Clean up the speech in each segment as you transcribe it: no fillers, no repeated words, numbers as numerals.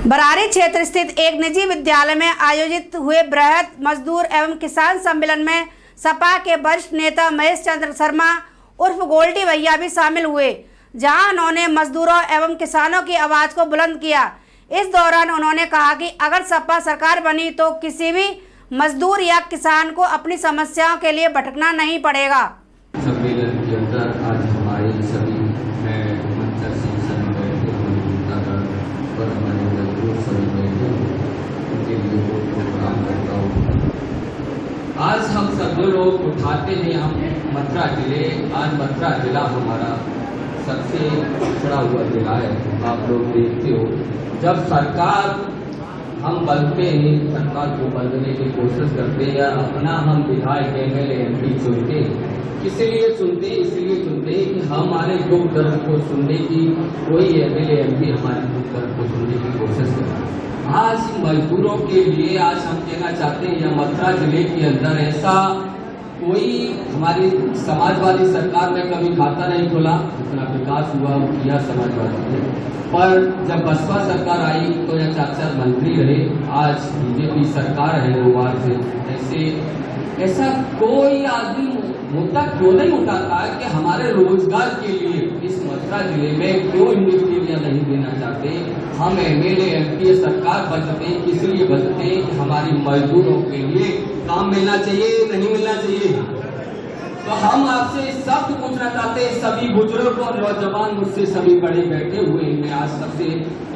बरारी क्षेत्र स्थित एक निजी विद्यालय में आयोजित हुए बृहद मजदूर एवं किसान सम्मेलन में सपा के वरिष्ठ नेता महेश चंद्र शर्मा उर्फ गोल्डी भैया भी शामिल हुए, जहां उन्होंने मजदूरों एवं किसानों की आवाज को बुलंद किया। इस दौरान उन्होंने कहा कि अगर सपा सरकार बनी तो किसी भी मजदूर या किसान को अपनी समस्याओं के लिए भटकना नहीं पड़ेगा। सम्मेलन के अंदर आज हमारे सभी और हमारे मजदूर सभी बैठे उनके लिए प्रोग्राम करता हूँ। आज हम सभी लोग उठाते हैं, हम मथुरा जिले, आज मथुरा जिला हमारा सबसे पिछड़ा हुआ जिला है। आप लोग देखते हो जब सरकार हम बदलते हैं, सरकार को बदलने की कोशिश करते हैं, अपना हम विधायक MLA MP चुनते हैं। इसलिए चुनते हैं कि हमारे दुख दर्द को सुनने की कोई MLA MP हमारे दुख दर्द को सुनने की कोशिश करे। आज मजदूरों के लिए आज हम कहना चाहते हैं, यह मथुरा जिले के अंदर ऐसा कोई हमारी समाजवादी सरकार ने कभी खाता नहीं खोला, जितना विकास हुआ वो किया समाजवादी ने। पर जब बसपा सरकार आई तो यह 4 मंत्री रहे, आज BJP सरकार है 2 बार से। ऐसा कोई आदमी मुद्दा क्यों नहीं उठाता है कि हमारे रोजगार के लिए इस मथुरा जिले में क्यों इंडस्ट्रिया नहीं देना चाहते। हम MLA MP सरकार बचते हैं, इसलिए बचते हैं कि हमारी मजदूरों के लिए काम मिलना चाहिए, नहीं मिलना चाहिए। तो हम आपसे शब्द पूछना चाहते हैं, सभी बुजुर्ग और नौजवान मुझसे सभी बड़े बैठे हुए हैं। मैं आज सबसे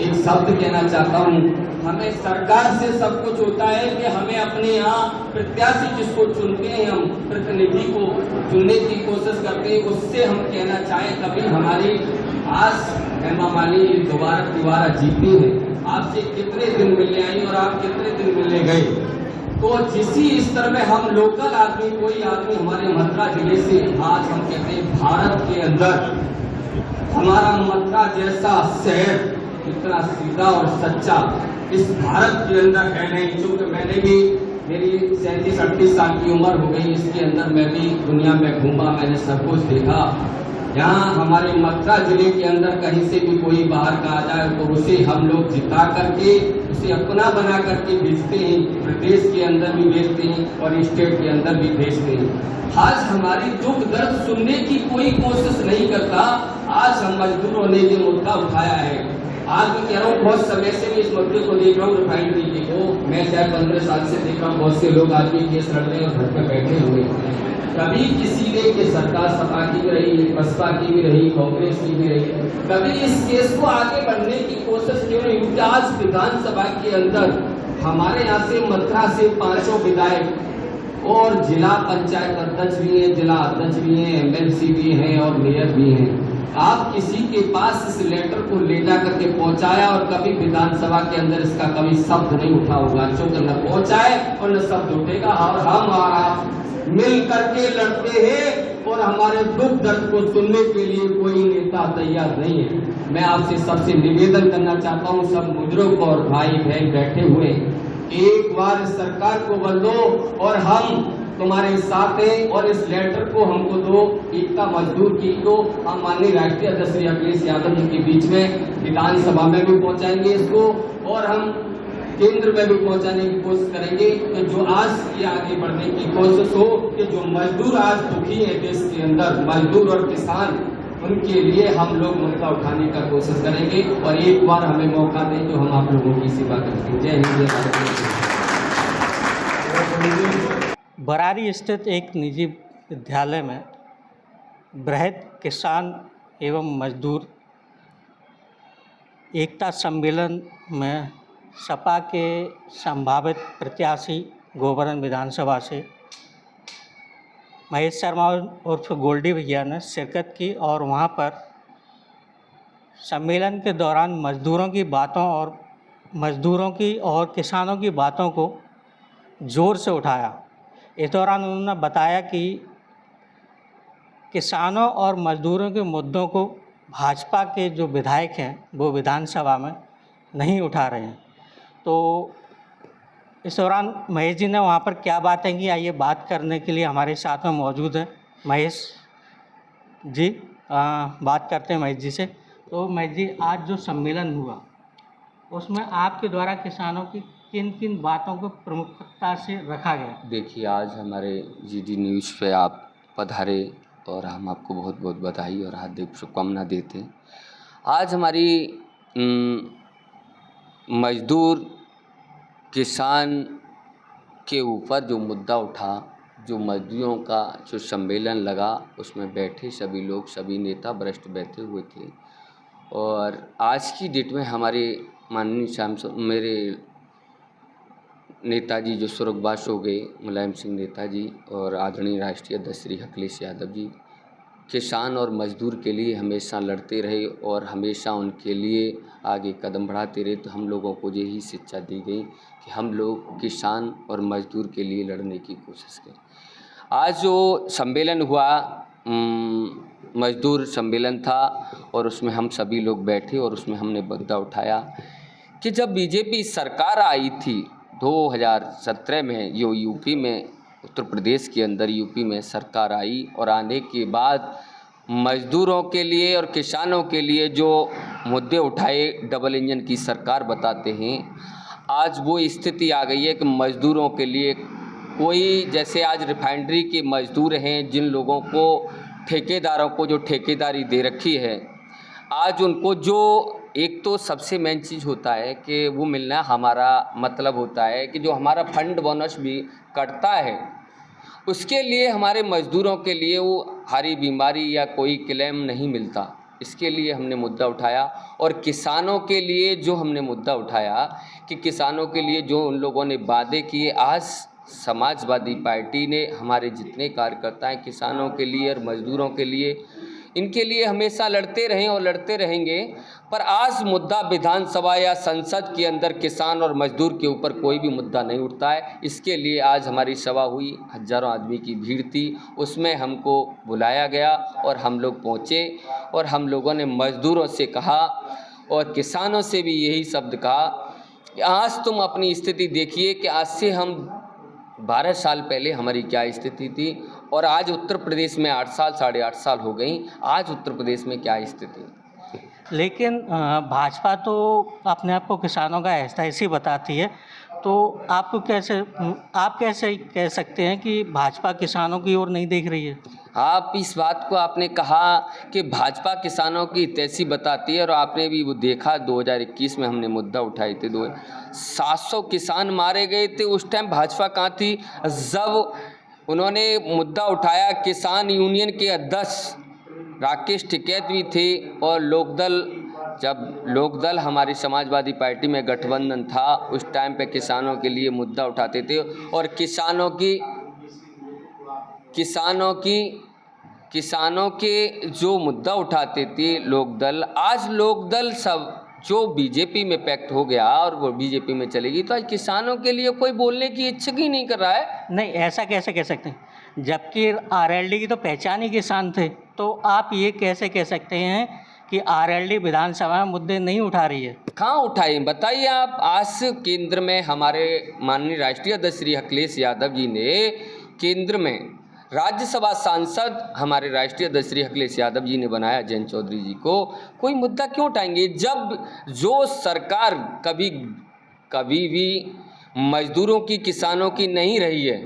एक शब्द कहना चाहता हूँ, हमें सरकार से सब कुछ होता है कि हमें अपने यहाँ प्रत्याशी जिसको चुनते हैं, हम प्रतिनिधि को चुनने की कोशिश करते हैं, उससे हम कहना चाहें कभी हमारी आज हेमा मालिनी दोबारा जीती है, आपसे कितने दिन मिलने आई और आप कितने दिन मिलने गए। तो जिसी स्तर में हम लोकल आदमी, कोई आदमी हमारे मथुरा जिले से, आज हम कहते हैं भारत के अंदर हमारा मथुरा जैसा शहर इतना सीधा और सच्चा इस भारत के अंदर है नहीं। क्योंकि मैंने भी, मेरी 37-38 साल की उम्र हो गई, इसके अंदर मैं भी दुनिया में घूमा, मैंने सब कुछ देखा। यहाँ हमारे मथुरा जिले के अंदर कहीं से भी कोई बाहर का आ जाए तो उसे हम लोग जिता करके उसे अपना बना करके भेजते हैं, प्रदेश के अंदर भी भेजते हैं और स्टेट के अंदर भी भेजते हैं। आज हमारी दुख दर्द सुनने की कोई कोशिश नहीं करता। आज हम मजदूरों ने ये मुद्दा उठाया है। आज मैं कह रहा हूँ, बहुत समय से भी इस मुद्दे को देख रहा हूँ, रिफाइनरी को मैं चाहे 15 साल से देख रहा हूँ, बहुत से लोग आज भी केस लड़ रहे हैं और घर पे बैठे हुए हैं। कभी किसी ने कि सरकार सपा की भी रही, बसपा की भी रही, कांग्रेस की भी रही, कभी इस केस को आगे बढ़ने की कोशिश क्यों नहीं हुई। आज विधानसभा के अंदर हमारे यहाँ से मथुरा से 5 विधायक और जिला पंचायत अध्यक्ष भी है, जिला अध्यक्ष भी है, MLC भी है और मेयर भी है। आप किसी के पास इस लेटर को ले जा करके पहुंचाया और कभी विधानसभा के अंदर इसका कभी शब्द नहीं उठा होगा, क्योंकि न पहुंचाए और न शब्द उठेगा। और हम और आप मिल करके लड़ते हैं और हमारे दुख दर्द को सुनने के लिए कोई नेता तैयार नहीं है। मैं आपसे सबसे निवेदन करना चाहता हूँ, सब बुजुर्ग और भाई बहन बैठे हुए, एक बार सरकार को बदलो और हम तुम्हारे साथ हैं और इस लेटर को हमको दो, एकता मजदूर की को हम माननीय राष्ट्रीय अध्यक्ष श्री अखिलेश यादव जी के बीच में विधानसभा में भी पहुंचाएंगे इसको और हम केंद्र में भी पहुंचाने की कोशिश करेंगे। तो जो आज ये आगे बढ़ने की कोशिश हो कि जो मजदूर आज दुखी है देश के अंदर, मजदूर और किसान, उनके लिए हम लोग मुद्दा उठाने का कोशिश करेंगे और एक बार हमें मौका दें तो हम आप लोगों की सेवा करते हैं। जय हिंद। बरारी स्थित एक निजी विद्यालय में बृहद किसान एवं मजदूर एकता सम्मेलन में सपा के संभावित प्रत्याशी गोवर्धन विधानसभा से महेश शर्मा उर्फ गोल्डी भैया ने शिरकत की और वहाँ पर सम्मेलन के दौरान मजदूरों की और किसानों की बातों को ज़ोर से उठाया। इस दौरान उन्होंने बताया कि किसानों और मजदूरों के मुद्दों को भाजपा के जो विधायक हैं वो विधानसभा में नहीं उठा रहे हैं। तो इस दौरान महेश जी ने वहाँ पर क्या बातें की, आइए बात करने के लिए हमारे साथ में मौजूद हैं महेश जी। बात करते हैं महेश जी से। तो महेश जी, आज जो सम्मेलन हुआ उसमें आपके द्वारा किसानों की किन किन बातों को प्रमुखता से रखा गया? देखिए, आज हमारे जीडी न्यूज़ पे आप पधारे और हम आपको बहुत बहुत बधाई और हार्दिक शुभकामना देते हैं। आज हमारी मजदूर किसान के ऊपर जो मुद्दा उठा, जो मजदूरों का जो सम्मेलन लगा, उसमें बैठे सभी लोग, सभी नेता वरिष्ठ बैठे हुए थे। और आज की डेट में हमारे माननीय सांसद, मेरे नेताजी जो स्वर्गवास हो गए, मुलायम सिंह नेताजी और आदरणीय राष्ट्रीय अध्यक्ष श्री अखिलेश यादव जी, किसान और मजदूर के लिए हमेशा लड़ते रहे और हमेशा उनके लिए आगे कदम बढ़ाते रहे। तो हम लोगों को यही शिक्षा दी गई कि हम लोग किसान और मजदूर के लिए लड़ने की कोशिश करें। आज जो सम्मेलन हुआ, मजदूर सम्मेलन था और उसमें हम सभी लोग बैठे और उसमें हमने मुद्दा उठाया कि जब बीजेपी सरकार आई थी 2017 में, जो यूपी में, उत्तर प्रदेश के अंदर यूपी में सरकार आई और आने के बाद मजदूरों के लिए और किसानों के लिए जो मुद्दे उठाए, डबल इंजन की सरकार बताते हैं। आज वो स्थिति आ गई है कि मजदूरों के लिए कोई, जैसे आज रिफाइनरी के मजदूर हैं, जिन लोगों को ठेकेदारों को जो ठेकेदारी दे रखी है, आज उनको जो एक तो सबसे मेन चीज़ होता है कि वो मिलना, हमारा मतलब होता है कि जो हमारा फंड बोनस भी कटता है, उसके लिए हमारे मजदूरों के लिए वो हरी बीमारी या कोई क्लेम नहीं मिलता। इसके लिए हमने मुद्दा उठाया। और किसानों के लिए जो हमने मुद्दा उठाया कि किसानों के लिए जो उन लोगों ने वादे किए, आज समाजवादी पार्टी ने, हमारे जितने कार्यकर्ता हैं, किसानों के लिए और मजदूरों के लिए, इनके लिए हमेशा लड़ते रहे और लड़ते रहेंगे। पर आज मुद्दा विधानसभा या संसद के अंदर किसान और मजदूर के ऊपर कोई भी मुद्दा नहीं उठता है। इसके लिए आज हमारी सभा हुई, हज़ारों आदमी की भीड़ थी, उसमें हमको बुलाया गया और हम लोग पहुँचे और हम लोगों ने मजदूरों से कहा और किसानों से भी यही शब्द कहा कि आज तुम अपनी स्थिति देखिए कि आज से हम 12 साल पहले हमारी क्या स्थिति थी और आज उत्तर प्रदेश में 8 साल, 8.5 साल हो गई, आज उत्तर प्रदेश में क्या स्थिति। लेकिन भाजपा तो अपने आप को किसानों का हितैषी बताती है, तो आप कैसे कह सकते हैं कि भाजपा किसानों की ओर नहीं देख रही है? आप इस बात को आपने कहा कि भाजपा किसानों की हितैषी बताती है और आपने भी वो देखा, 2021 में हमने मुद्दा उठाए थे, 700 किसान मारे गए थे। उस टाइम भाजपा कहाँ थी? जब उन्होंने मुद्दा उठाया, किसान यूनियन के अध्यक्ष राकेश टिकैत भी थे और लोकदल, जब लोकदल हमारी समाजवादी पार्टी में गठबंधन था, उस टाइम पे किसानों के लिए मुद्दा उठाते थे और किसानों के जो मुद्दा उठाते थे लोकदल, आज लोकदल सब जो बीजेपी में पैक्ट हो गया और वो बीजेपी में चलेगी, तो आज किसानों के लिए कोई बोलने की इच्छा ही नहीं कर रहा है। नहीं, ऐसा कैसे कह सकते हैं? जबकि आरएलडी की तो पहचान ही किसान थे, तो आप ये कैसे कह सकते हैं कि आरएलडी विधानसभा में मुद्दे नहीं उठा रही है? कहाँ उठाए बताइए आप। आज केंद्र में हमारे माननीय राष्ट्रीय अध्यक्ष श्री अखिलेश यादव जी ने केंद्र में राज्यसभा सांसद हमारे राष्ट्रीय अध्यक्ष श्री अखिलेश यादव जी ने बनाया जयंत चौधरी जी को। कोई मुद्दा क्यों उठाएंगे जब जो सरकार कभी भी मजदूरों की, किसानों की नहीं रही है,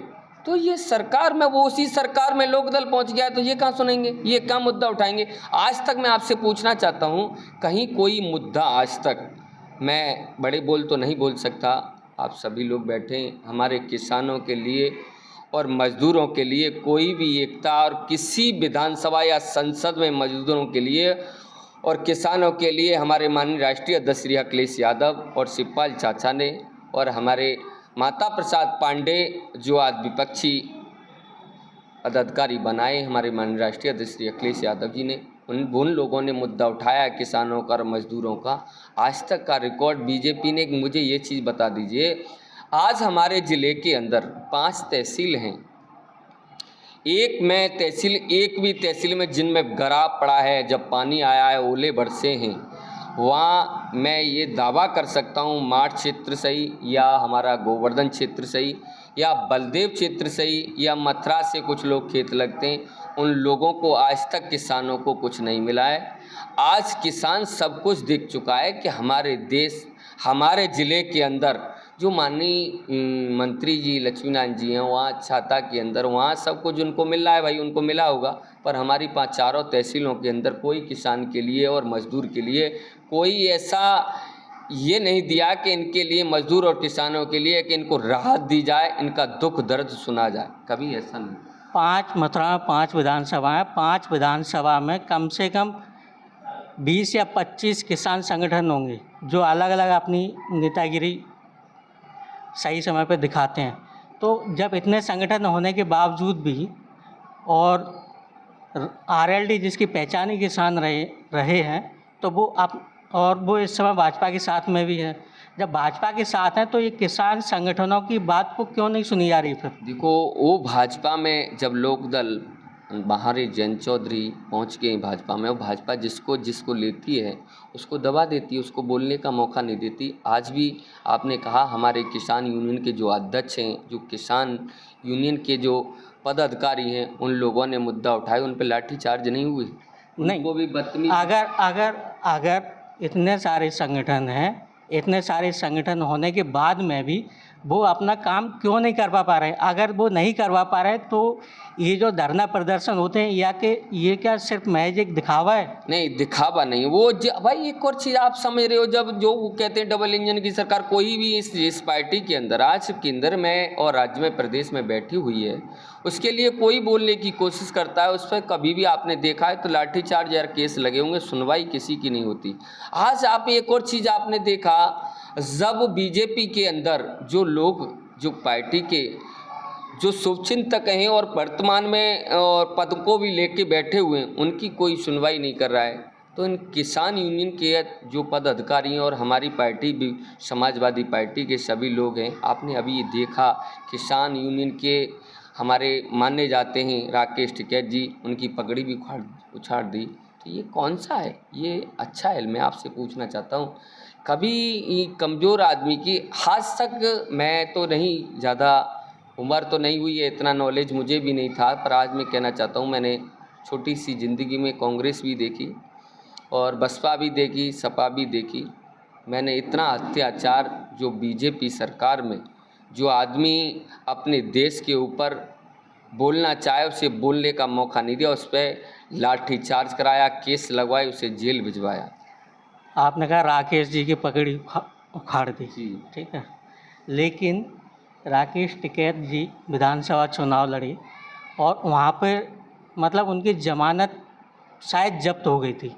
तो ये सरकार में, वो उसी सरकार में लोकदल पहुंच गया, तो ये कहाँ सुनेंगे, ये क्या मुद्दा उठाएंगे? आज तक मैं आपसे पूछना चाहता हूँ, कहीं कोई मुद्दा आज तक, मैं बड़े बोल तो नहीं बोल सकता, आप सभी लोग बैठे हैं, हमारे किसानों के लिए और मजदूरों के लिए कोई भी एकता, और किसी विधानसभा या संसद में मजदूरों के लिए और किसानों के लिए हमारे माननीय राष्ट्रीय अध्यक्ष श्री अखिलेश यादव और शिवपाल चाचा ने और हमारे माता प्रसाद पांडे जो आज विपक्षी पदाधिकारी बनाए, हमारे माननीय राष्ट्रीय अध्यक्ष श्री अखिलेश यादव जी ने, उन लोगों ने मुद्दा उठाया किसानों का और मजदूरों का। आज तक का रिकॉर्ड बीजेपी ने, मुझे ये चीज़ बता दीजिए, आज हमारे ज़िले के अंदर 5 तहसील हैं, एक भी तहसील में जिनमें गराब पड़ा है, जब पानी आया है, ओले बरसे हैं, वहाँ मैं ये दावा कर सकता हूँ, माठ क्षेत्र सही या हमारा गोवर्धन क्षेत्र सही या बलदेव क्षेत्र सही या मथुरा से कुछ लोग खेत लगते हैं, उन लोगों को आज तक किसानों को कुछ नहीं मिला है। आज किसान सब कुछ देख चुका है कि हमारे देश, हमारे ज़िले के अंदर जो माननीय मंत्री जी लक्ष्मीनारायण जी हैं, वहाँ छाता के अंदर वहाँ सबको जिनको मिल रहा है भाई उनको मिला होगा, पर हमारी 5 तहसीलों के अंदर कोई किसान के लिए और मजदूर के लिए कोई ऐसा ये नहीं दिया कि इनके लिए, मजदूर और किसानों के लिए, कि इनको राहत दी जाए, इनका दुख दर्द सुना जाए, कभी ऐसा नहीं। 5 मथुरा में 5 विधानसभाएं, 5 विधानसभा में कम से कम 20 या 25 किसान संगठन होंगे जो अलग अलग अपनी नेतागिरी सही समय पर दिखाते हैं। तो जब इतने संगठन होने के बावजूद भी और आरएलडी जिसकी पहचानी किसान रहे हैं, तो वो इस समय भाजपा के साथ में भी है। जब भाजपा के साथ हैं तो ये किसान संगठनों की बात को क्यों नहीं सुनी जा रही? फिर देखो, वो भाजपा में जब लोकदल महारे जैन चौधरी पहुंच गए भाजपा में, वो भाजपा जिसको लेती है उसको दबा देती है, उसको बोलने का मौका नहीं देती। आज भी आपने कहा हमारे किसान यूनियन के जो अध्यक्ष हैं, जो किसान यूनियन के जो पदाधिकारी हैं, उन लोगों ने मुद्दा उठाया, उन पर लाठीचार्ज नहीं हुई? नहीं, वो भी बदतमीज। अगर इतने सारे संगठन हैं, इतने सारे संगठन होने के बाद में भी वो अपना काम क्यों नहीं करवा पा रहे हैं? अगर वो नहीं करवा पा रहे हैं तो ये जो धरना प्रदर्शन होते हैं या कि ये क्या सिर्फ महज एक दिखावा है? नहीं, दिखावा नहीं, वो भाई एक और चीज़ आप समझ रहे हो, जब जो वो कहते हैं डबल इंजन की सरकार, कोई भी इस पार्टी के अंदर आज केंद्र में और राज्य में प्रदेश में बैठी हुई है, उसके लिए कोई बोलने की कोशिश करता है, उस पर कभी भी आपने देखा है तो लाठीचार्ज या केस लगे होंगे, सुनवाई किसी की नहीं होती। आज आप एक और चीज़ आपने देखा, जब बीजेपी के अंदर जो लोग, जो पार्टी के जो शुभचिंतक हैं और वर्तमान में और पद को भी लेके बैठे हुए हैं, उनकी कोई सुनवाई नहीं कर रहा है, तो इन किसान यूनियन के जो पदाधिकारी हैं और हमारी पार्टी भी समाजवादी पार्टी के सभी लोग हैं, आपने अभी ये देखा किसान यूनियन के हमारे माने जाते हैं राकेश टिकैत जी, उनकी पगड़ी भी उछाड़ दी, तो ये कौन सा है? ये अच्छा है? मैं आपसे पूछना चाहता हूँ, कभी कमज़ोर आदमी की आज तक, मैं तो नहीं, ज़्यादा उम्र तो नहीं हुई है, इतना नॉलेज मुझे भी नहीं था, पर आज मैं कहना चाहता हूँ, मैंने छोटी सी ज़िंदगी में कांग्रेस भी देखी और बसपा भी देखी, सपा भी देखी। मैंने इतना अत्याचार जो बीजेपी सरकार में जो आदमी अपने देश के ऊपर बोलना चाहे उसे बोलने का मौका नहीं दिया, उस पर लाठीचार्ज कराया, केस लगवाए, उसे जेल भिजवाया। आपने कहा राकेश जी की पगड़ी उखाड़ दी, ठीक है, लेकिन राकेश टिकैत जी विधानसभा चुनाव लड़े और वहाँ पर मतलब उनकी ज़मानत शायद जब्त हो गई थी,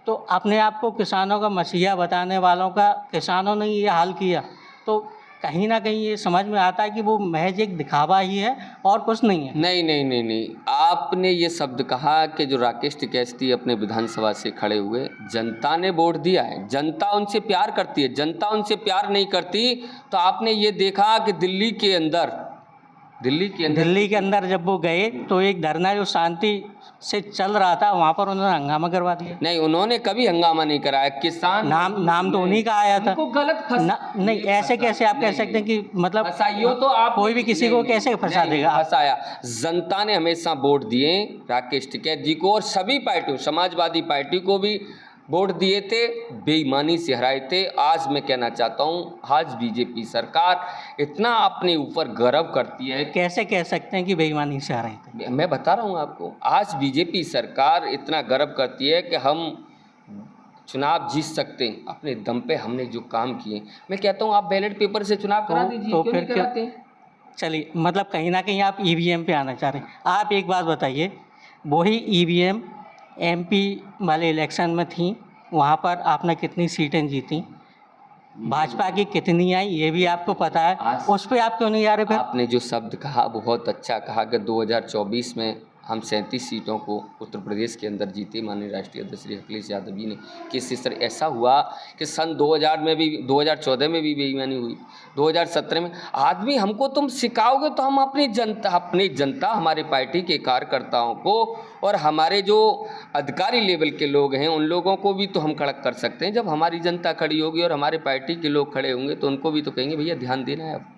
तो अपने आप को किसानों का मसीहा बताने वालों का किसानों ने ये हाल किया, तो कहीं ना कहीं ये समझ में आता है कि वो महज एक दिखावा ही है और कुछ नहीं है। नहीं नहीं नहीं नहीं, आपने ये शब्द कहा कि जो राकेश टिकैत जी अपने विधानसभा से खड़े हुए, जनता ने वोट दिया है, जनता उनसे प्यार करती है, जनता उनसे प्यार नहीं करती तो आपने ये देखा कि दिल्ली के अंदर जब वो गए तो एक धरना जो शांति से चल रहा था वहाँ पर उन्होंने हंगामा करवा दिया। नहीं, उन्होंने कभी हंगामा नहीं कराया। किसान नाम तो उन्हीं का आया था। गलत नहीं, ऐसे कैसे आप कह सकते हैं कि मतलब तो आप कोई भी किसी को कैसे फंसा देगा? फंसाया, जनता ने हमेशा वोट दिए राकेश टिकैत जी को और सभी पार्टियों, समाजवादी पार्टी को भी वोट दिए थे, बेईमानी से हराए थे। आज मैं कहना चाहता हूँ, आज बीजेपी सरकार इतना अपने ऊपर गर्व करती है। कैसे कह सकते हैं कि बेईमानी से हराए थे? मैं बता रहा हूँ आपको, आज बीजेपी सरकार इतना गर्व करती है कि हम चुनाव जीत सकते हैं अपने दम पे, हमने जो काम किए। मैं कहता हूँ आप बैलेट पेपर से चुनाव करा दीजिए, तो क्यों नहीं कराते हैं? चलिए, मतलब कहीं ना कहीं आप ईवीएम पे आना चाह रहे हैं। आप एक बात बताइए, वही ईवीएम एमपी वाले इलेक्शन में थी, वहाँ पर आपने कितनी सीटें जीती, भाजपा की कितनी आई, ये भी आपको पता है, उस पर आप क्यों नहीं आ रहे? फिर आपने जो शब्द कहा बहुत अच्छा कहा कि 2024 में हम 37 सीटों को उत्तर प्रदेश के अंदर जीते, माननीय राष्ट्रीय अध्यक्ष श्री अखिलेश यादव जी ने। किस तरह ऐसा हुआ कि सन 2000 में भी, 2014 में भी बेईमानी हुई, 2017 में। आदमी हमको तुम सिखाओगे तो हम अपनी जनता हमारे पार्टी के कार्यकर्ताओं को और हमारे जो अधिकारी लेवल के लोग हैं उन लोगों को भी तो हम कड़क कर सकते हैं। जब हमारी जनता खड़ी होगी और हमारे पार्टी के लोग खड़े होंगे तो उनको भी तो कहेंगे भैया ध्यान देना है। अब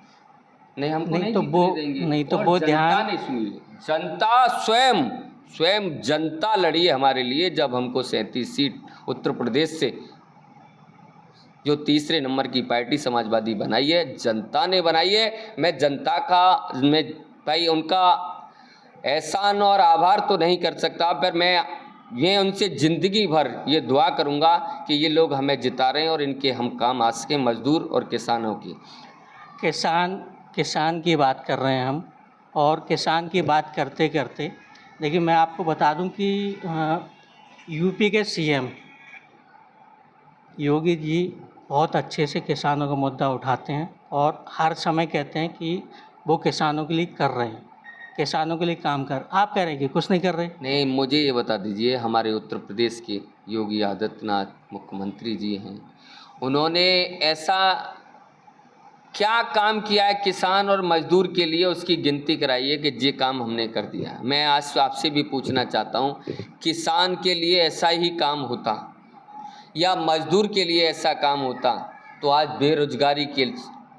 नहीं, हमको नहीं तो वो ध्यान नहीं सुनिए। जनता स्वयं जनता लड़ी है हमारे लिए, जब हमको 37 सीट उत्तर प्रदेश से जो तीसरे नंबर की पार्टी समाजवादी बनाई है, जनता ने बनाई है। मैं जनता का मैं भाई उनका एहसान और आभार तो नहीं कर सकता, पर मैं ये उनसे ज़िंदगी भर ये दुआ करूँगा कि ये लोग हमें जिता रहे हैं और इनके हम काम आ सकें, मजदूर और किसानों की। किसान की बात कर रहे हैं हम, और किसान की बात करते करते देखिए मैं आपको बता दूं कि यूपी के सीएम योगी जी बहुत अच्छे से किसानों का मुद्दा उठाते हैं और हर समय कहते हैं कि वो किसानों के लिए कर रहे हैं, किसानों के लिए काम कर। आप कह रहे हैं कि कुछ नहीं कर रहे? नहीं, मुझे ये बता दीजिए, हमारे उत्तर प्रदेश के योगी आदित्यनाथ मुख्यमंत्री जी हैं, उन्होंने ऐसा क्या काम किया है किसान और मजदूर के लिए, उसकी गिनती कराइए कि ये काम हमने कर दिया है। मैं आज आपसे भी पूछना चाहता हूँ, किसान के लिए ऐसा ही काम होता या मजदूर के लिए ऐसा काम होता तो आज बेरोजगारी के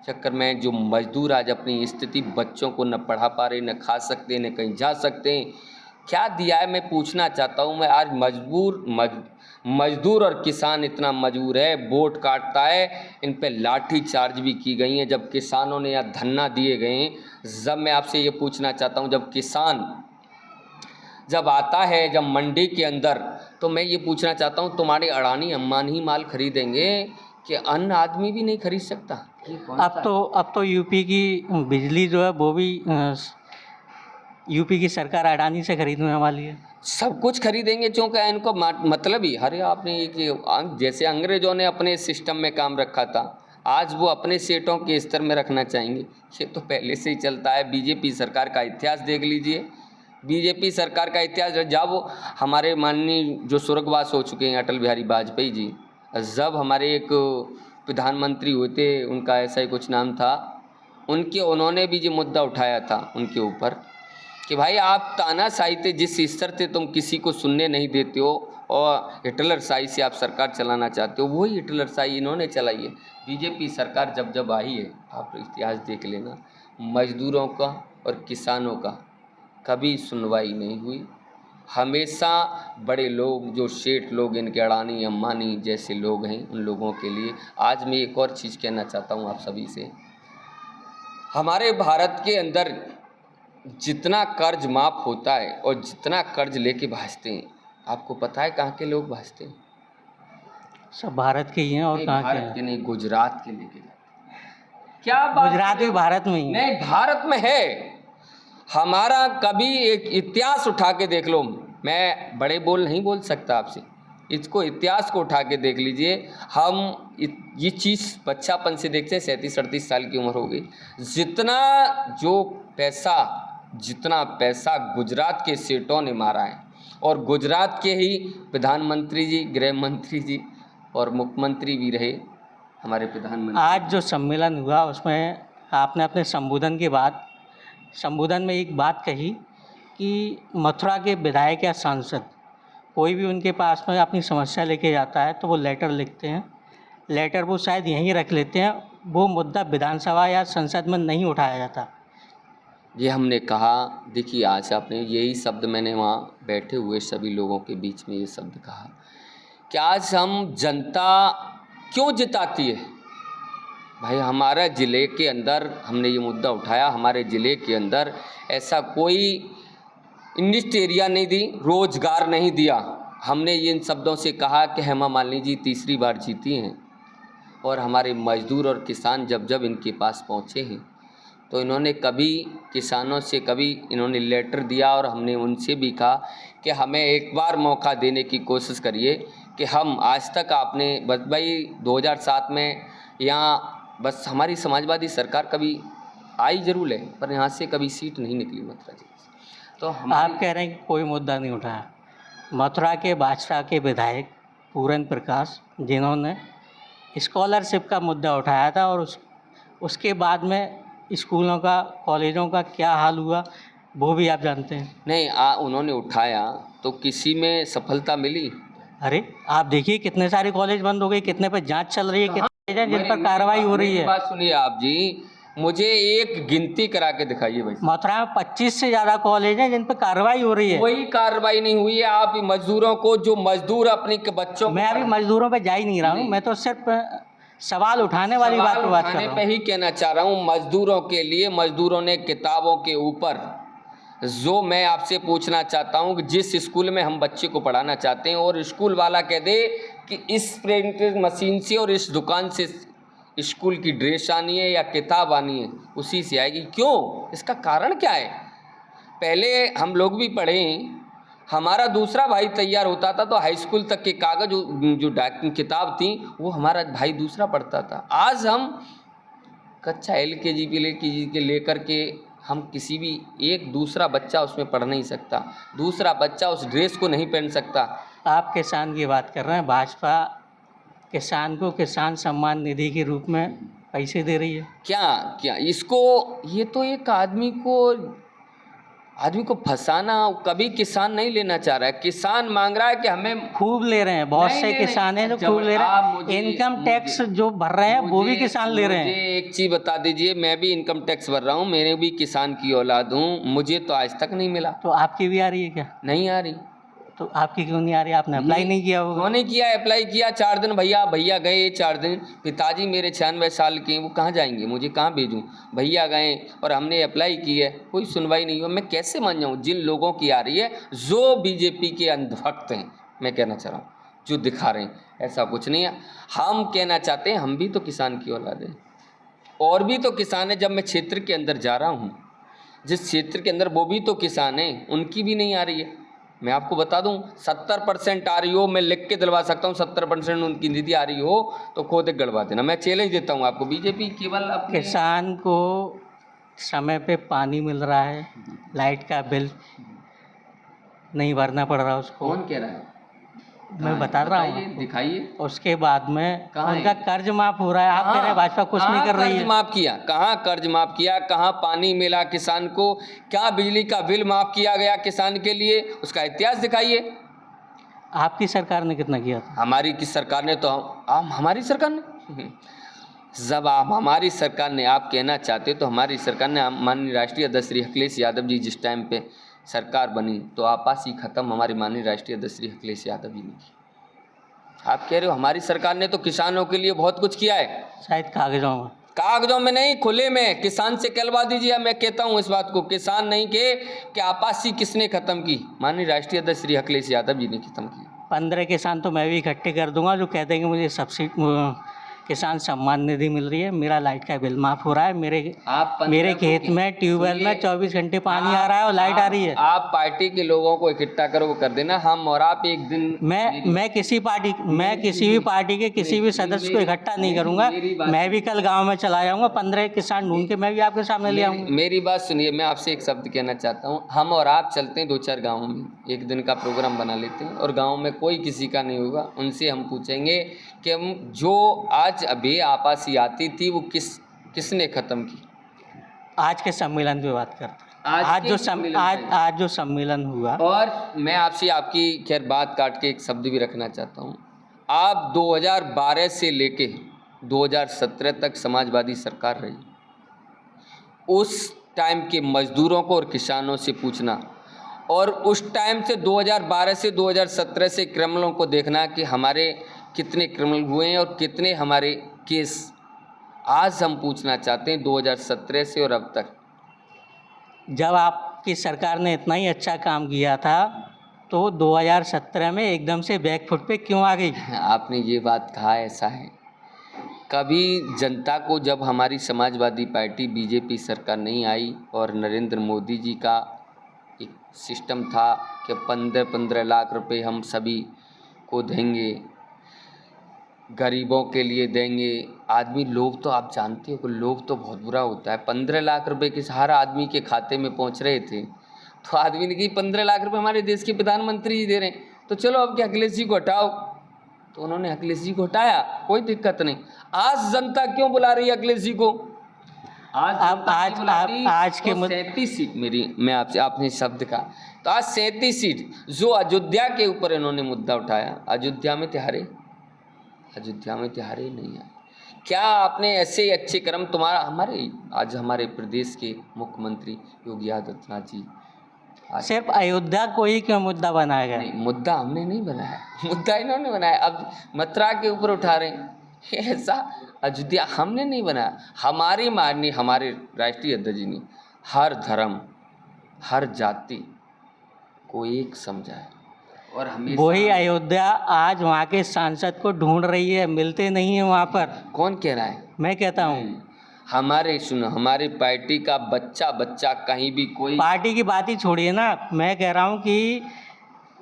चक्कर में जो मजदूर आज अपनी स्थिति, बच्चों को न पढ़ा पा रहे, न खा सकते, न कहीं जा सकते हैं, क्या दिया है? मैं पूछना चाहता हूँ। मैं आज मजदूर और किसान इतना मजबूर है, वोट काटता है, इन पे लाठी चार्ज भी की गई हैं, जब किसानों ने यहाँ धरना दिए गए हैं। जब मैं आपसे ये पूछना चाहता हूँ, जब किसान जब आता है जब मंडी के अंदर, तो मैं ये पूछना चाहता हूँ, तुम्हारे अडानी अंबानी ही माल खरीदेंगे कि अन्य आदमी भी नहीं खरीद सकता? अब तो यूपी की बिजली जो है वो भी यूपी की सरकार अडानी से खरीदने वाली है। सब कुछ खरीदेंगे, क्योंकि इनको मतलब ही हर आपने एक जैसे अंग्रेजों ने अपने सिस्टम में काम रखा था, आज वो अपने सेठों के स्तर में रखना चाहेंगे। ये तो पहले से ही चलता है। बीजेपी सरकार का इतिहास देख लीजिए, बीजेपी सरकार का इतिहास। जब हमारे माननीय जो स्वर्गवास हो चुके हैं अटल बिहारी वाजपेयी जी, जब हमारे एक प्रधानमंत्री हुए थे, उनका ऐसा ही कुछ नाम था, उन्होंने भी ये मुद्दा उठाया था उनके ऊपर कि भाई आप तानाशाही थे, जिस स्तर से तुम किसी को सुनने नहीं देते हो और हिटलरशाही से आप सरकार चलाना चाहते हो, वही हिटलरशाही इन्होंने चलाई है। बीजेपी सरकार जब जब आई है, आप इतिहास देख लेना, मजदूरों का और किसानों का कभी सुनवाई नहीं हुई। हमेशा बड़े लोग, जो सेठ लोग, इनके अडानी अंबानी जैसे लोग हैं, उन लोगों के लिए। आज मैं एक और चीज़ कहना चाहता हूँ आप सभी से, हमारे भारत के अंदर जितना कर्ज माफ़ होता है और जितना कर्ज लेके भाजते हैं, आपको पता है कहाँ के लोग भाजते हैं? सब भारत के ही हैं। और कहाँ भारत के नहीं, गुजरात के लेके जाते हैं। क्या बात? गुजरात भी भारत में ही नहीं, भारत में है। हमारा कभी एक इतिहास उठा के देख लो, मैं बड़े बोल नहीं बोल सकता आपसे, इसको इतिहास को उठा के देख लीजिए। हम ये चीज़ बच्चापन से देखते हैं, 37-38 साल की उम्र हो गई। जितना पैसा गुजरात के सेठों ने मारा है, और गुजरात के ही प्रधानमंत्री जी, गृह मंत्री जी और मुख्यमंत्री भी रहे हमारे प्रधानमंत्री। आज जो सम्मेलन हुआ उसमें आपने अपने संबोधन में एक बात कही कि मथुरा के विधायक या सांसद कोई भी उनके पास में अपनी समस्या लेके जाता है तो वो लेटर लिखते हैं, लेटर वो शायद यहीं रख लेते हैं, वो मुद्दा विधानसभा या संसद में नहीं उठाया जाता। ये हमने कहा, देखिए आज आपने यही शब्द, मैंने वहाँ बैठे हुए सभी लोगों के बीच में ये शब्द कहा कि आज हम जनता क्यों जिताती है। भाई हमारा ज़िले के अंदर हमने ये मुद्दा उठाया, हमारे ज़िले के अंदर ऐसा कोई इंडस्ट्री एरिया नहीं दी, रोज़गार नहीं दिया। हमने इन शब्दों से कहा कि हेमा मालिनी जी तीसरी बार जीती हैं, और हमारे मजदूर और किसान जब जब इनके पास पहुँचे हैं तो इन्होंने कभी किसानों से कभी इन्होंने लेटर दिया, और हमने उनसे भी कहा कि हमें एक बार मौका देने की कोशिश करिए कि हम आज तक आपने बस भाई 2007 में यहाँ बस हमारी समाजवादी सरकार कभी आई जरूर है, पर यहाँ से कभी सीट नहीं निकली मथुरा जी। तो आप कह रहे हैं कि कोई मुद्दा नहीं उठाया। मथुरा के भाजपा के विधायक पूरन प्रकाश, जिन्होंने स्कॉलरशिप का मुद्दा उठाया था, और उसके बाद में स्कूलों का, कॉलेजों का क्या हाल हुआ वो भी आप जानते हैं। नहीं, उन्होंने उठाया तो किसी में सफलता मिली? अरे आप देखिए कितने सारे कॉलेज बंद हो गए, कितने पर जांच चल रही है, कितने जिन पर कार्रवाई हो रही है। बात सुनिए आप जी, मुझे एक गिनती करा के दिखाइए भाई। मथुरा में 25 से ज़्यादा कॉलेज हैं जिन पर कार्रवाई हो रही है। कोई कार्रवाई नहीं हुई है। आप मजदूरों को, जो मजदूर अपने बच्चों, मैं अभी मजदूरों पे जा ही नहीं रहा हूँ, मैं तो सिर्फ सवाल उठाने वाली बात पे बात कर उठाने रहा पे हूँ। ही कहना चाह रहा हूँ। मजदूरों के लिए, मजदूरों ने किताबों के ऊपर, जो मैं आपसे पूछना चाहता हूँ कि जिस स्कूल में हम बच्चे को पढ़ाना चाहते हैं और स्कूल वाला कह दे कि इस प्रिंटिंग मशीन से और इस दुकान से स्कूल की ड्रेस आनी है या किताब आनी है, उसी से आएगी, क्यों? इसका कारण क्या है? पहले हम लोग भी पढ़े, हमारा दूसरा भाई तैयार होता था तो हाई स्कूल तक के कागज जो किताब थी वो हमारा भाई दूसरा पढ़ता था। आज हम कक्षा LKG के लेकर के हम किसी भी एक दूसरा बच्चा उसमें पढ़ नहीं सकता, दूसरा बच्चा उस ड्रेस को नहीं पहन सकता। आप किसान की बात कर रहे हैं, भाजपा किसान को किसान सम्मान निधि के रूप में पैसे दे रही है। क्या इसको, ये तो एक आदमी को फंसाना, कभी किसान नहीं लेना चाह रहा है। किसान मांग रहा है कि हमें, खूब ले रहे हैं, बहुत नहीं से ले रहे। किसान हैं जो जब खूब ले रहे आप हैं। इनकम टैक्स जो भर रहे हैं वो भी किसान ले रहे हैं। मुझे एक चीज़ बता दीजिए, मैं भी इनकम टैक्स भर रहा हूँ, मेरे भी किसान की औलाद हूँ, मुझे तो आज तक नहीं मिला। तो आपकी भी आ रही है क्या? नहीं आ रही। तो आपकी क्यों नहीं आ रही? आपने अप्लाई नहीं किया होगा। क्यों नहीं किया? अप्लाई किया 4 दिन, भैया गए 4 दिन। पिताजी मेरे 96 साल के हैं, वो कहाँ जाएंगे, मुझे कहाँ भेजूँ? भैया गए और हमने अप्लाई की है, कोई सुनवाई नहीं हुआ। मैं कैसे मान जाऊँ? जिन लोगों की आ रही है, जो बीजेपी के अंधभक्त हैं, मैं कहना चाह रहा हूँ, जो दिखा रहे हैं, ऐसा कुछ नहीं है। हम कहना चाहते हैं, हम भी तो किसान की औलाद हैं, और भी तो किसान है। जब मैं क्षेत्र के अंदर जा रहा हूँ, जिस क्षेत्र के अंदर वो भी तो किसान हैं, उनकी भी नहीं आ रही है। मैं आपको बता दूं, 70% आ रही हो, मैं लिख के दिलवा सकता हूं। 70% उनकी निधि आ रही हो तो खुद गड़वा देना, मैं चैलेंज देता हूं आपको। बीजेपी केवल अपने किसान को समय पे पानी मिल रहा है, लाइट का बिल नहीं भरना पड़ रहा उसको। कौन कह रहा है? मैं बता रहा हूँ, दिखाइए। उसके बाद में कहाँ है? उनका कर्ज माफ हो रहा है। आप कह रहे हैं भाजपा कुछ नहीं कर रही है। कर्ज माफ किया? कहाँ कर्ज माफ किया? कहाँ पानी मिला किसान को? क्या बिजली का बिल माफ किया गया किसान के लिए? उसका इतिहास दिखाइए। आपकी सरकार ने कितना किया था? हमारी की सरकार ने तो हमारी सरकार ने जब आप हमारी सरकार ने, आप कहना चाहते तो हमारी सरकार ने, माननीय राष्ट्रीय अध्यक्ष श्री अखिलेश यादव जी जिस टाइम पे सरकार बनी तो आपासी खत्म हमारी माननीय राष्ट्रीय अध्यक्ष श्री अखिलेश यादव जी ने की। आप कह रहे हो हमारी सरकार ने तो किसानों के लिए बहुत कुछ किया है। शायद कागजों में नहीं, खुले में। किसान से कहलवा दीजिए। मैं कहता हूँ इस बात को, किसान नहीं के कि आपासी किसने खत्म की? माननीय राष्ट्रीय अध्यक्ष श्री अखिलेश यादव जी ने खत्म की। 15 किसान तो मैं भी इकट्ठे कर दूंगा जो कहते हैं कि मुझे सब्सिडी किसान सम्मान निधि मिल रही है, मेरा लाइट का बिल माफ हो रहा है, मेरे खेत में ट्यूबवेल में 24 घंटे पानी आ रहा है और लाइट आ रही है। आप पार्टी के लोगों को इकट्ठा करो, कर देना। हम और आप एक दिन, मैं किसी भी पार्टी के किसी भी सदस्य को इकट्ठा नहीं करूंगा। मैं भी कल गांव में चला जाऊंगा, 15 किसान ढूंढ के मैं भी आपके सामने ले आऊंगा। मेरी बात सुनिए, मैं आपसे एक शब्द कहना चाहता हूँ। हम और आप चलते हैं 2-4 गाँव में, एक दिन का प्रोग्राम बना लेते हैं और गाँव में कोई किसी का नहीं होगा, उनसे हम पूछेंगे कि हम जो आज अभी आपासी आती थी वो किसने खत्म की? आज के सम्मेलन पे बात करते हैं। आज जो सम्मेलन हुआ, और मैं आपसे आपकी खैर बात काट के एक शब्द भी रखना चाहता हूँ। आप 2012 से लेके 2017 तक समाजवादी सरकार रही, उस टाइम के मजदूरों को और किसानों से पूछना, और उस टाइम से 2012 से 2017 से क्रिमिनलों को देखना कि हमारे कितने क्रिमिनल हुए हैं और कितने हमारे केस। आज हम पूछना चाहते हैं 2017 से और अब तक, जब आपकी सरकार ने इतना ही अच्छा काम किया था तो 2017 में एकदम से बैकफुट पे क्यों आ गई? आपने ये बात कहा, ऐसा है कभी जनता को, जब हमारी समाजवादी पार्टी बीजेपी सरकार नहीं आई और नरेंद्र मोदी जी का एक सिस्टम था कि 15-15 लाख रुपए हम सभी को देंगे, गरीबों के लिए देंगे। आदमी, लोग तो आप जानते हो कि लोग तो बहुत बुरा होता है। 15 लाख रुपए किस हर आदमी के खाते में पहुंच रहे थे, तो आदमी ने कही 15 लाख रुपए हमारे देश के प्रधानमंत्री जी दे रहे हैं, तो चलो अब क्या अखिलेश जी को हटाओ। तो उन्होंने अखिलेश जी को हटाया, कोई दिक्कत नहीं। आज जनता क्यों बुला रही है अखिलेश जी को? आज के 37 सीट मैं आपसे, आपने शब्द का, तो आज 37 सीट जो अयोध्या के ऊपर इन्होंने मुद्दा उठाया, अयोध्या में तिहारे नहीं है। क्या आपने ऐसे अच्छे कर्म आज हमारे प्रदेश के मुख्यमंत्री योगी आदित्यनाथ जी सिर्फ अयोध्या को ही क्यों मुद्दा बनाया गया? नहीं, मुद्दा हमने नहीं बनाया, मुद्दा इन्होंने बनाया। अब मथुरा के ऊपर उठा रहे हैं। ऐसा अयोध्या हमने नहीं बनाया, हमारी माननीय हमारे राष्ट्रीय अध्यक्ष जी ने हर धर्म हर जाति को एक समझा है और हमेशा। वही अयोध्या आज वहाँ के सांसद को ढूंढ रही है, मिलते नहीं है वहाँ पर। कौन कह रहा है? मैं कहता हूँ। हमारे सुनो, हमारी पार्टी का बच्चा बच्चा कहीं भी कोई पार्टी की बात ही छोड़िए ना, मैं कह रहा हूँ कि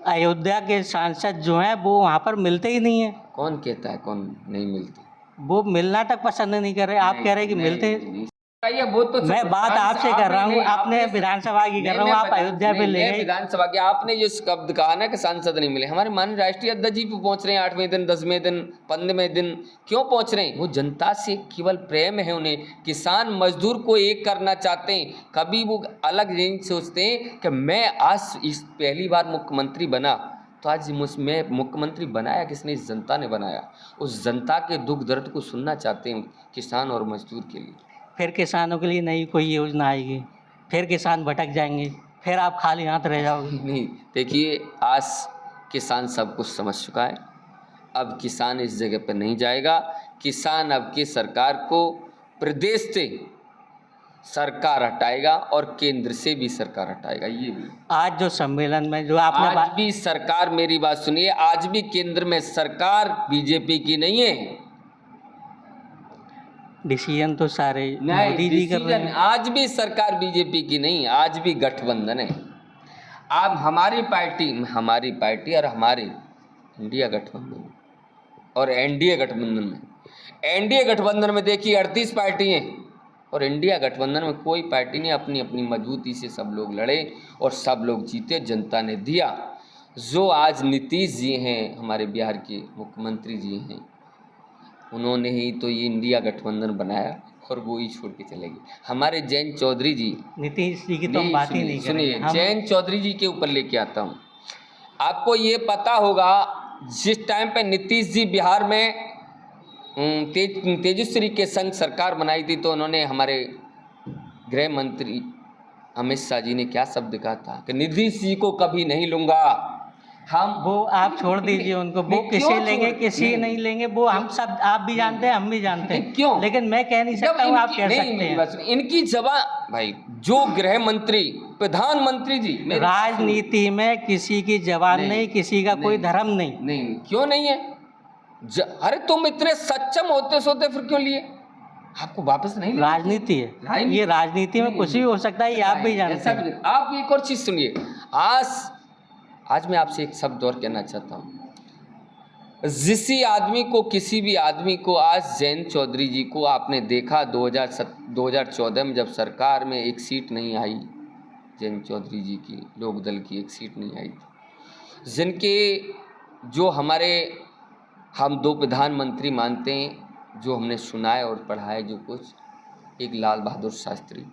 अयोध्या के सांसद जो हैं वो वहाँ पर मिलते ही नहीं हैं। कौन कहता है कौन नहीं मिलते? वो मिलना तक पसंद नहीं कर रहे। आप कह रहे हैं कि मिलते हैं। ये वो तो मैं बात आपसे कर रहा हूँ, आपने विधानसभा की कर रहा हूँ, आप अयोध्या पे ले गए। विधानसभा के आपने जो शब्द कहा ना कि सांसद नहीं मिले, हमारे माननीय राष्ट्रीय अध्यक्ष जी पे पहुंच रहे हैं 8वें दिन 10वें दिन 15वें दिन। क्यों पहुंच रहे हैं? वो जनता से केवल प्रेम है उन्हें, किसान मजदूर को एक करना चाहते हैं। कभी वो अलग नहीं सोचते हैं कि मैं आज इस पहली बार मुख्यमंत्री बना तो आज मुझमें मुख्यमंत्री बनाया किसने? इस जनता ने बनाया। उस जनता के दुख दर्द को सुनना चाहते हैं किसान और मजदूर के लिए। फिर किसानों के लिए नई कोई योजना आएगी, फिर किसान भटक जाएंगे, फिर आप खाली हाथ रह जाओगे। नहीं, देखिए आज किसान सब कुछ समझ चुका है। अब किसान इस जगह पर नहीं जाएगा। किसान अब की सरकार को प्रदेश से सरकार हटाएगा और केंद्र से भी सरकार हटाएगा। ये भी आज जो सम्मेलन में जो आपने आज भी सरकार, मेरी बात सुनिए, आज भी केंद्र में सरकार बीजेपी की नहीं है। डिसीजन तो सारे मोदी जी कर रहे हैं। आज भी सरकार बीजेपी की नहीं, आज भी गठबंधन है। अब हमारी पार्टी और हमारे इंडिया गठबंधन और एनडीए गठबंधन में देखिए 38 पार्टी हैं और इंडिया गठबंधन में कोई पार्टी नहीं। अपनी अपनी मजबूती से सब लोग लड़े और सब लोग जीते, जनता ने दिया। जो आज नीतीश जी हैं, हमारे बिहार के मुख्यमंत्री जी हैं, उन्होंने ही तो ये इंडिया गठबंधन बनाया और वो ही छोड़ के चले गए। हमारे जयंत चौधरी जी, नीतीश जी की तो हम बात ही नहीं करेंगे। सुनिए, जयंत चौधरी जी के ऊपर लेके आता हूँ। आपको ये पता होगा जिस टाइम पे नीतीश जी बिहार में तेजस्वी के संग सरकार बनाई थी तो उन्होंने हमारे गृह मंत्री अमित शाह जी ने क्या शब्द कहा था कि नीतीश जी को कभी नहीं लूंगा। हम वो आप छोड़ दीजिए उनको, वो किसी लेंगे किसी नहीं लेंगे, वो हम सब आप भी जानते हैं, हम भी जानते हैं। क्यों? लेकिन मैं कह नहीं सकता हूँ, आप कह सकते हैं। इनकी जवाब भाई, जो गृह मंत्री प्रधानमंत्री जी, राजनीति में किसी की जवान नहीं, किसी का कोई धर्म नहीं। क्यों नहीं है? अरे तुम इतने सक्षम होते सोते फिर क्यों लिए? आपको वापस नहीं? राजनीति है ये, राजनीति में कुछ भी हो सकता है, ये आप भी जानते हैं। आप एक और चीज सुनिए, आज मैं आपसे एक शब्द और कहना चाहता हूँ। किसी भी आदमी को आज जयंत चौधरी जी को आपने देखा 2014 में जब सरकार में एक सीट नहीं आई, जयंत चौधरी जी की लोकदल की एक सीट नहीं आई, जिनके जो हम दो प्रधानमंत्री मानते हैं, जो हमने सुना है और पढ़ा है जो कुछ, एक लाल बहादुर शास्त्री।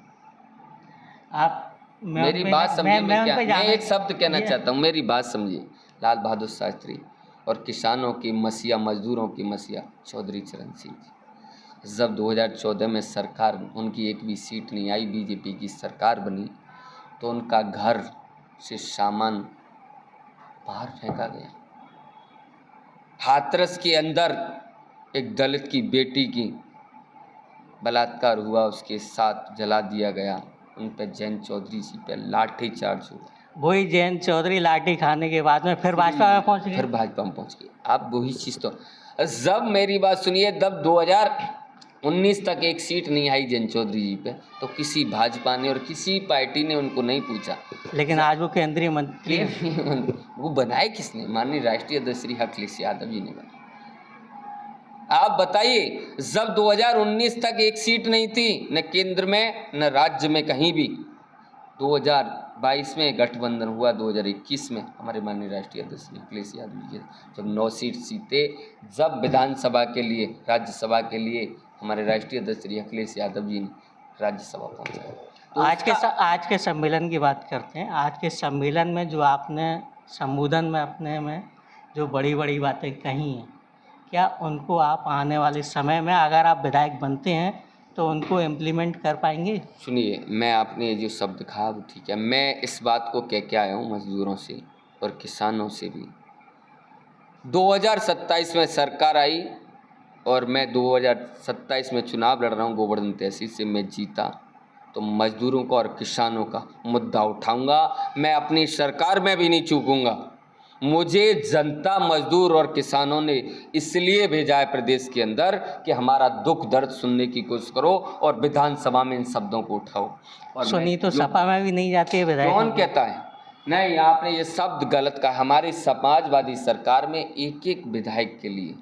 आप मेरी बात समझिए, मैं एक शब्द कहना चाहता हूँ, मेरी बात समझिए। लाल बहादुर शास्त्री और किसानों की मसीहा, मजदूरों की मसीहा चौधरी चरण सिंह जी। जब 2014 में सरकार, उनकी एक भी सीट नहीं आई, बीजेपी की सरकार बनी, तो उनका घर से सामान बाहर फेंका गया। हाथरस के अंदर एक दलित की बेटी की बलात्कार हुआ, उसके साथ जला दिया गया। उन पर जयंत चौधरी जी पे लाठी चार्ज हुआ। वही जयंत चौधरी लाठी खाने के बाद में फिर भाजपा में पहुंच गए। आप वही चीज़ तो, जब मेरी बात सुनिए, जब 2019 तक एक सीट नहीं आई जयंत चौधरी जी पे, तो किसी भाजपा ने और किसी पार्टी ने उनको नहीं पूछा। लेकिन आज वो केंद्रीय मंत्री वो बनाए किसने? माननीय राष्ट्रीय अध्यक्ष श्री अखिलेश यादव जी ने बनाया। आप बताइए, जब 2019 तक एक सीट नहीं थी, न केंद्र में न राज्य में कहीं भी, 2022 में गठबंधन हुआ, 2021 में हमारे माननीय राष्ट्रीय अध्यक्ष अखिलेश यादव जी जब 9 सीट जीते, जब विधानसभा के लिए, राज्यसभा के लिए हमारे राष्ट्रीय अध्यक्ष अखिलेश यादव जी ने राज्यसभा पहुँचाया। तो आज के सम्मेलन की बात करते हैं। आज के सम्मेलन में जो आपने संबोधन में अपने में जो बड़ी बड़ी बातें कही हैं, क्या उनको आप आने वाले समय में अगर आप विधायक बनते हैं तो उनको इम्प्लीमेंट कर पाएंगे? सुनिए, मैं आपने जो शब्द कहा वो ठीक है। मैं इस बात को कह के आया हूँ मजदूरों से और किसानों से भी। 2027 में सरकार आई, और मैं 2027 में चुनाव लड़ रहा हूँ गोवर्धन तहसील से, मैं जीता तो मजदूरों का और किसानों का मुद्दा उठाऊंगा। मैं अपनी सरकार में भी नहीं चूकूंगा। मुझे जनता, मजदूर और किसानों ने इसलिए भेजा है प्रदेश के अंदर कि हमारा दुख दर्द सुनने की कोशिश करो और विधानसभा में इन शब्दों को उठाओ। और सुनी तो सपा में भी नहीं जाती है विधायक। कौन कहता है? नहीं, आपने ये शब्द गलत कहा। हमारी समाजवादी सरकार में एक एक विधायक के लिए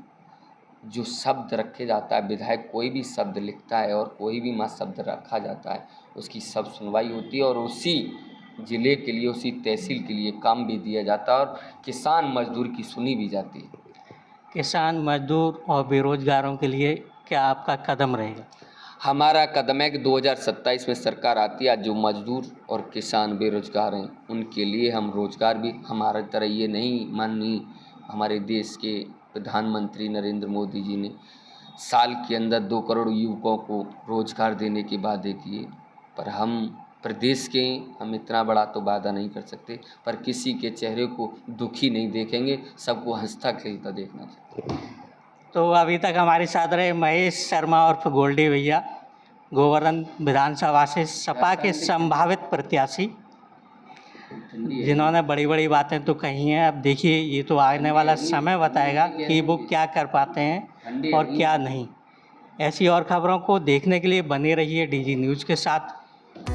जो शब्द रखे जाता है, विधायक कोई भी शब्द लिखता है और कोई भी शब्द रखा जाता है, उसकी सब सुनवाई होती है और उसी ज़िले के लिए, उसी तहसील के लिए काम भी दिया जाता है और किसान मजदूर की सुनी भी जाती है। किसान, मजदूर और बेरोजगारों के लिए क्या आपका कदम रहेगा? हमारा कदम है कि 2027 में सरकार आती है, जो मजदूर और किसान बेरोजगार हैं उनके लिए हम रोजगार भी, हमारी तरह ये नहीं, माननीय हमारे देश के प्रधानमंत्री नरेंद्र मोदी जी ने साल के अंदर 2 करोड़ युवकों को रोजगार देने के वादे किए, पर हम प्रदेश के, हम इतना बड़ा तो वादा नहीं कर सकते, पर किसी के चेहरे को दुखी नहीं देखेंगे, सबको हंसता खेलता देखना चाहिए। तो अभी तक हमारे साथ रहे महेश शर्मा और गोल्डी भैया, गोवर्धन विधानसभा से सपा के संभावित प्रत्याशी, जिन्होंने बड़ी बड़ी बातें तो कही हैं। अब देखिए, ये तो आने वाला समय बताएगा कि वो क्या कर पाते हैं और क्या नहीं। ऐसी और खबरों को देखने के लिए बने रहिए DG न्यूज़ के साथ।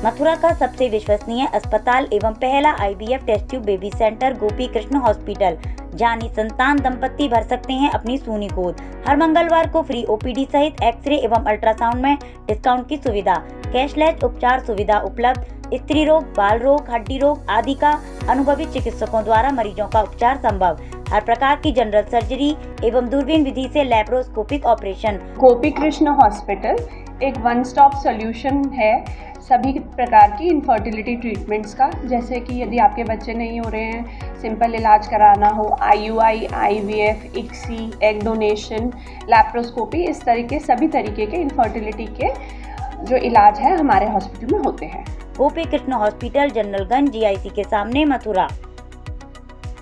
मथुरा का सबसे विश्वसनीय अस्पताल एवं पहला IVF test tube baby centre Gopi Krishna hospital, जहां निसंतान दंपत्ति भर सकते हैं अपनी सूनी गोद। हर मंगलवार को फ्री OPD सहित एक्सरे एवं अल्ट्रासाउंड में डिस्काउंट की सुविधा, कैशलेस उपचार सुविधा उपलब्ध, स्त्री रोग, बाल रोग, हड्डी रोग आदि का अनुभवी चिकित्सकों द्वारा मरीजों का उपचार संभव। हर प्रकार की जनरल सर्जरी एवं दूरबीन विधि से लैप्रोस्कोपिक ऑपरेशन। गोपी कृष्ण हॉस्पिटल एक वन स्टॉप सॉल्यूशन है सभी प्रकार की इनफर्टिलिटी ट्रीटमेंट्स का। जैसे कि यदि आपके बच्चे नहीं हो रहे हैं, सिंपल इलाज कराना हो, IUI, IVF, ICSI, egg donation, laparoscopy, इस तरीके सभी तरीके के इनफर्टिलिटी के जो इलाज है हमारे हॉस्पिटल में होते हैं। गोपी कृष्ण हॉस्पिटल, जनरलगंज, GIC के सामने, मथुरा।